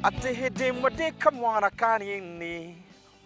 Ati hindi mo di kamwana kanini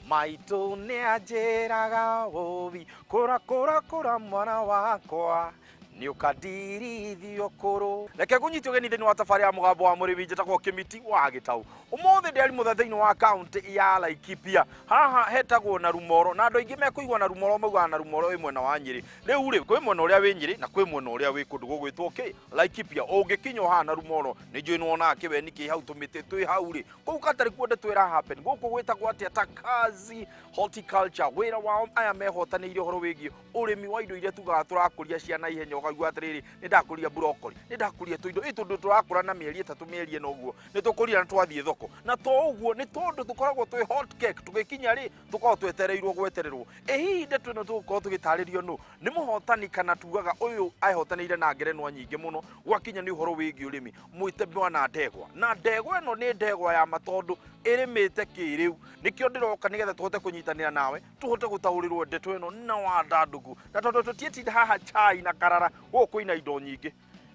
Maito ni ajeraga wobi Kora kora kora mwana wakwa Ni ukadirithio kuru Reke kunyitio geni thini wa tafari ya mugambo wa murimi njitagwo Kimiti wa Gitau Umuthi nderi muthe thini wa county ya Laikipia haha hetagwo na Rumoro na andu aingi mekuigwa na Rumoro mauga na Rumoro wi mwena wa Nyeri riu ri kwi mwena uria wi Nyeri na kwi mwena uria wi kundu gugwitwo Laikipia ungikinya ha na Rumoro ni njui nona kiweni ki hau tumite twi hau ri kuu katari kuonde twira happen guku gwitagwo atia Takazi horticulture wira wao aya mehotaniire horo wigi urimi wa indo iria tugaga turakuria ciana ihenya ukaigua atiriri ni ndakuria broccoli ni ndakuria tuindo itundu turakura na mieri 3 mieri eno guo ni tukuria na twathie thoko na to uguo ni tondu tukoragwo twi hot cake tugikinya ri tukoragwo twetereirwo gwetererwo hihi ndeto ino tukoragwo tugitaririo no ni muhotani kana tugaga uyu aihotanire na ngerenwa nyingi muno gwakinya ni uhoro wigi urimi mwite bwana Ndegwa na Ndegwa eno ni Ndegwa ya matondu irimite kiriu nikio ndiroka nigetha tuhote kunyitanira nawe tuhote gutaurirwo ndeto eno na wandandugu na tondu tutietinda haha chai na karara guku ina indo nyingi.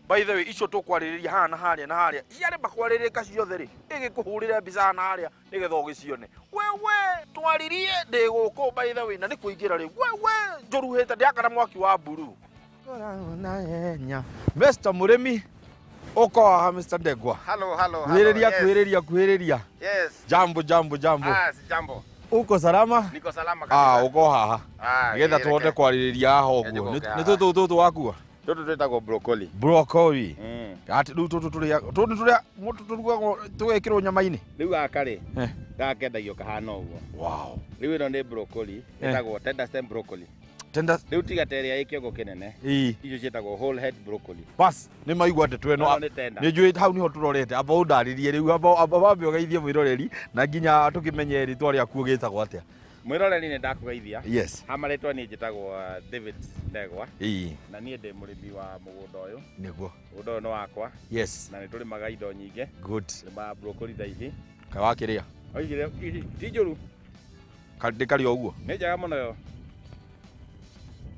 By the way, icio tukwariria haha na haria ciare bakwaririka ciothe ri igikuhurire mbica na haria nigetha ugicione wewe twaririe ndi guku by the way na ni kuingira ri wewe njuruhite ndiakana mwaki wa buru na yenya Mr. Murimi Oko ha Mr. Ndegwa. Hello. Kuhiriria. Yes. Jambo. Si jambo. Uko salama? Niko salama kabisa. Uko haha. Nigetha tuhote kwariria haha uguo. Ni tutu wakua. Tutu twetagwo broccoli. Broccoli. Ati tutu turia turugagwo tugekirwo nyama-ini. Riu akari. Gakendagio kahana uguo. Wow. Riu ino ni broccoli. Etagwo tender stem broccoli. Riu tigateria ikiongo kinene. Icio cietagwo whole head broccoli. Bas ni maigua ndeto eno. Ni njui hau niho turorete amba undaririe riu amba bambe ugeithie mwiroreri na nginya tukimenye ritwa riaku gitagwo atia. Mwiroreri ni ndakugeithia. Yes. Hamaretwa ni njitagwo David Ndegwa. Na nie ndi murimi wa mugunda uyu. Niguo. Mugunda uyu no wakwa. Yes. Na ni turimaga indo nyingi. Good. Ma broccoli thaici. Ka wakiria. Oigire ti njuru. Kari uguo. Ni njega muno yo.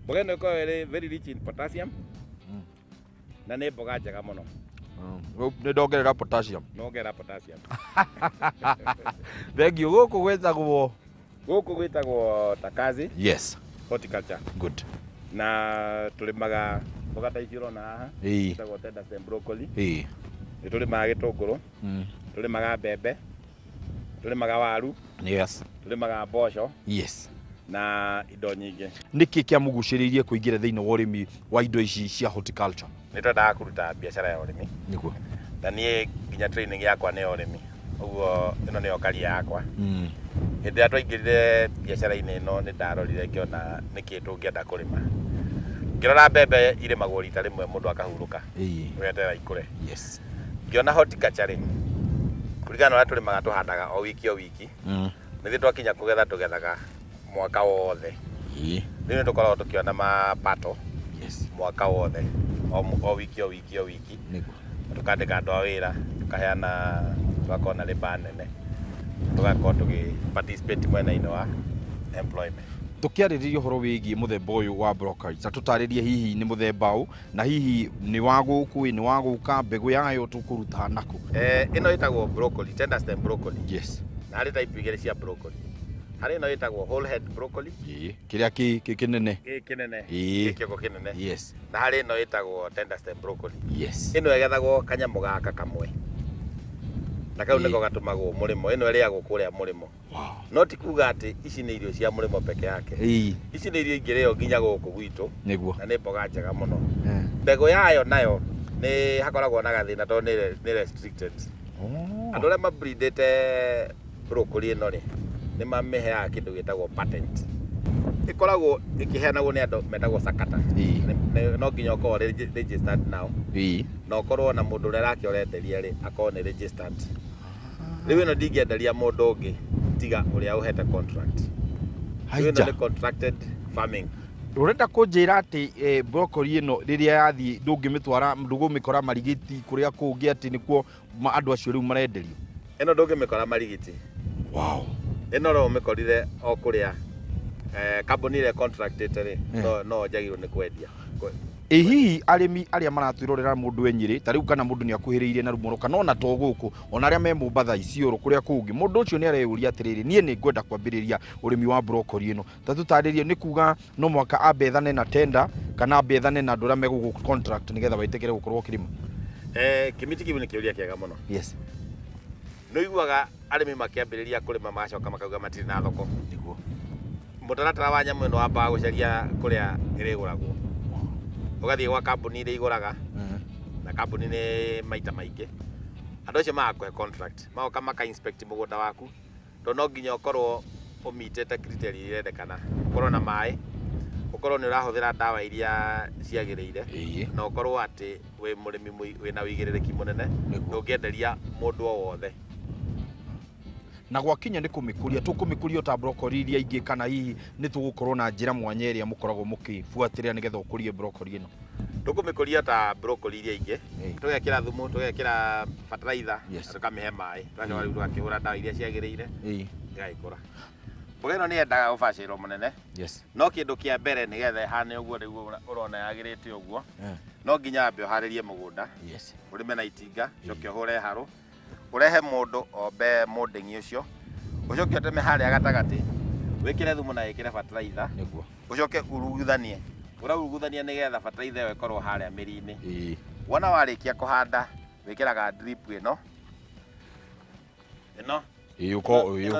Mboga ĩno ĩkoragwo ĩrĩ very rich in potassium na nĩ mboga njega mũno. Nĩ ndongerera potassium. Nongerera potassium. Thengio gũkũ gwĩtagwo Takazi. Yes. Horticulture. Good. Na tũrĩmaga mboga ta icio ũrona haha. Gwĩtagwo tender stem broccoli. Nĩ tũrĩmaga gĩtũngũrũ. Tũrĩmaga mbembe. Tũrĩmaga waru. Yes. Tũrĩmaga mboco. Yes. Na indo nyingi. Niki kia muguciririe kuingira thiini wa urimi wa indo ici cia horticulture? Ni twendaga kuruta biashara ya urimi. Niguo. Na nie nginya training yakwa ni urimi. Uguo ino ni okaria yakwa. Hindi atu ingirire biashara-ini ino ni ndarorire ngiona niki tungienda kurima. Ngirora mbembe irimagwo rita rimwe mundu akahuruka. Weterera ikure. Yes. Ngiona horticulture kurigana na turimaga tuhandaga o wiki. Nithi twakinya kugetha tugethaga mwaka wothe. Ndio tukoragwo tukiona mapato. Yes. Mwaka wothe. O wiki. Niguo. Tukandika andu a wira, tukaheana twakona riba nene. Tugakorwo tugi participate mwena-ini wa employment. Tukiaririria horo wigi muthemba uyu wa broccoli. Tutaririe hihi ni muthemba u na hihi ni wa guku ni wa guka mbegu yayo tukuruta naku. Ino itagwo broccoli, tender stem broccoli. Yes. Na hari type igere cia broccoli. Hari ino itagwo whole head broccoli. Kiria kinene. Kinene. Kiongo kinene. Yes. Na hari ino itagwo tender stem broccoli. Yes. Ino egethagwo kanyamu gaka kamwe. Na kau niko gatumagwo murimo. Ino iriagwo kuria murimo. Wow. No ti kuga ati ici ni irio cia murimo peke yake. Ici ni irio ingireo nginya guku gwitu. Niguo. Na ni mboga njega muno. Mbegu yayo nayo ni hakoragwo na gathina to ni restricted. Andu aria mabreedete broccoli ino ri ni mameheaga kindu gitagwo patent. Ikoragwo ikiheanagwo ni andu metagwo sakata. No nginya ukorwo registered now. No ukorwo na mundu uria rake urenderia ri akorwo ni registered. Riu ino ndingienderia mundu ungi tiga uria uhete contract. Riu ino ni contracted farming. Urenda kunjira ati broccoli ino riria yathi ndungimitwara ndugumikora marigiti kuria kungi ati nikuo andu acio riu marenderio? Ino ndungimikora marigiti. Wow. Ino ro mikorire o kuria company ile contracted ri no njagirwo ni kwendia hihi arimi aria maratwirorera mundu enyiri tariu kana mundu ni akuhiriirie na rumoro kana ona to guku ona aria me Mombatha Isiolo kuria kungi mundu ucio ni areuria atiriri nie ni ngwenda kwambiriria urimi wa broccoli ino tatutaririe ni kuga no mwaka abethane na tender kana abethane na ndura megugu contract nigetha waitekere gukorwo kirima kimiti kibu ni kiuria kiega muno yes no iguaga arimi makiambiriria kurima macoka makauga matiri na thoko niguo mutaratara wa nyamu ino wamba gucaria kuria iriguragwo ugathie gwa kambuni ire iguraga na kambuni ni maita maingi andu acio magakwe contract magoka maka inspect mugunda waku to no nginya ukorwo umitete criteria irendekana ukorwo na mai ukorwo ni urahuthira dawa iria ciagiriire na ukorwo ati we murimi wina wigiririki munene ndungienderia mundu o wothe na gwakinya ni kumikuria tukumikuria ta broccoli iria ingi kana hihi ni tugukorwo na njira mwanya iria mukoragwo mukifuatirira nigetha ukurie broccoli ino tukumikuria ta broccoli iria ingi tugekira thumu tugekira fertilizer tukamihe mai twacoka riu tugakihura dawa iria ciagiriire igaikura mboga ino ni endaga ubaciro munene no kindu kia mbere nigetha hane uguo riu urona yagirite uguo no nginya ambe uharirie mugunda urime na itinga coke uhure haru urehe mundu ombe molding ucio ucoke uteme haria gatagati wikire thumu na wikire fertilizer niguo ucoke uruguthanie uraguthania nigetha fertilizer iyo ikorwo haria mirini wona warikia kuhanda wikiraga drip ino ino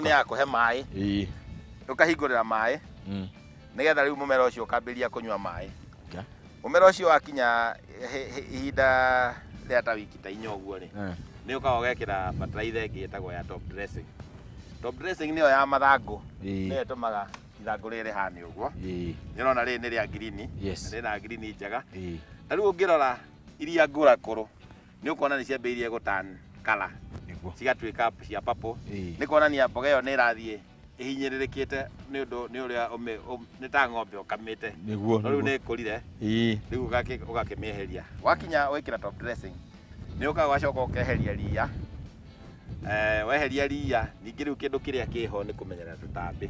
ni yakuhe mai ukahingurira mai nigetha riu mumera ucio ukambiria kunywa mai mumera ucio wakinya ihinda ria ta wiki ta 4 uguo ri ni ukaga ugekira fertilizer ingi etagwo ya top dressing. Top dressing niyo ya mathangu ni itumaga ithangu riri hani uguo nirona ri ni ria green na green njega na riu ungirora iria ngura kuru ni ukona ni ciambiirie gutan kala cigatwika cia purple ni kuonania mboga iyo ni irathie ihinyiririkite ni undu ni uria ni ta ng'ombe ukamite riu ni kurire riu ugakimieheria wakinya wikira top dressing ni ukawacoka ukeheria ria weheria ria ningi riu kindu kiria kiho ni kumenyera tutambi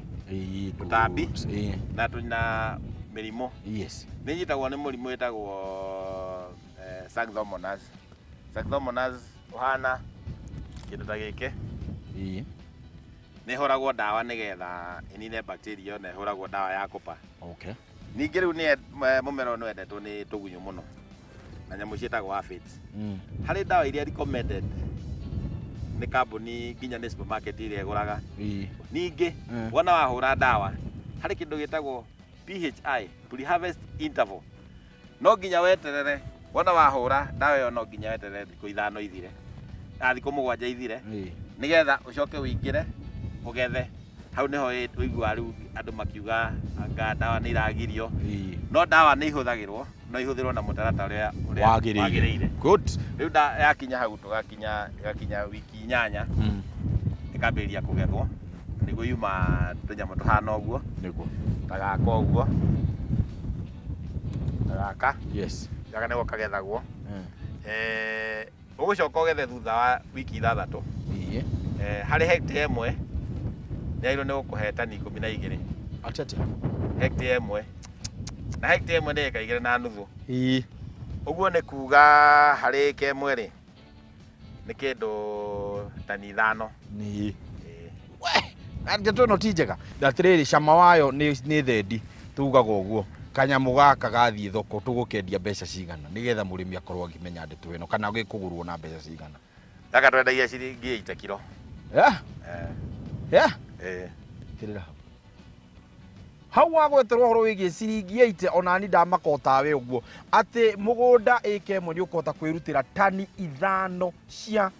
na mirimo ni nyitagwo ni murimu witagwo Xanthomonas uhana kindu ta giki ni horagwo dawa nigetha inine bacteria na horagwo dawa ya kupa ningi riu ni mumero no endetwo ni tugunyu muno na nyamu cietagwo aphids hari dawa iria recommended ni kambuni nginya ni supermarket iria iguraga ningi wona wahura dawa hari kindu gitagwo PHI pre-harvest interval no nginya weterere wona wahura dawa yo no nginya weterere thiku 5 ithire thiku 7 ithire nigetha ucoke wingire ugethe hau niho uigua riu andu makiuga anga dawa ni iragirio no dawa ni ihuthagirwo no ihuthirwo na mutaratara uria wagiriire good riu yakinya hau tugakinya wiki 8 ikambiria kugethwo niguo yuma tunyamu tuhana uguo niguo tagaka uguo tagaka yaga nigo kagethagwo ugucoka ugethe thutha wa wiki 6 hari hectare imwe nyairo ni gukuhe tani 12 atete hectare imwe na hectare imwe ni eka 2 na nuthu uguo ni kuga hari eka imwe ri ni kindu tani 5 ni we ndio ti njega ndatiriri cama wayo ni thendi tugaga uguo kanyamu gaka gathie thoko tugukendia mbeca cigana nigetha murimi akorwo akimenya ndeto ino kana gikugurwo na mbeca cigana gaka twendagia ciringi 8 kilo kirira hau wagweterwo horo wigie ciringi 8 onani ndamakota we uguo ati mugunda eka imwe ni ukota kwirutira tani 5 cia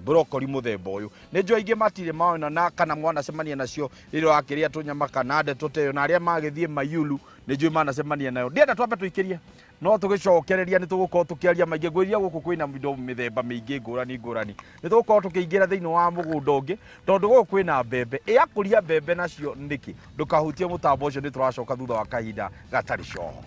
broccoli muthemba uyu ni njoo ingi matire maona na kana mwana semania nacio riro akiria tunyama kana ndeto teyo na aria magithie mayulu ni njoo mana semania nayo ndienda twambe tuikiria no tugicokereria ni tugukorwo tukiaria maingi ngwiria guku kwina mindo mithemba mingi ngurani ni tugukorwo tukiingira thiini wa mugunda ungi tondu guku kwina mbembe akuria mbembe nacio niki ndukahutie mutambo ucio ni turacoka thutha wa kahinda gatari coho.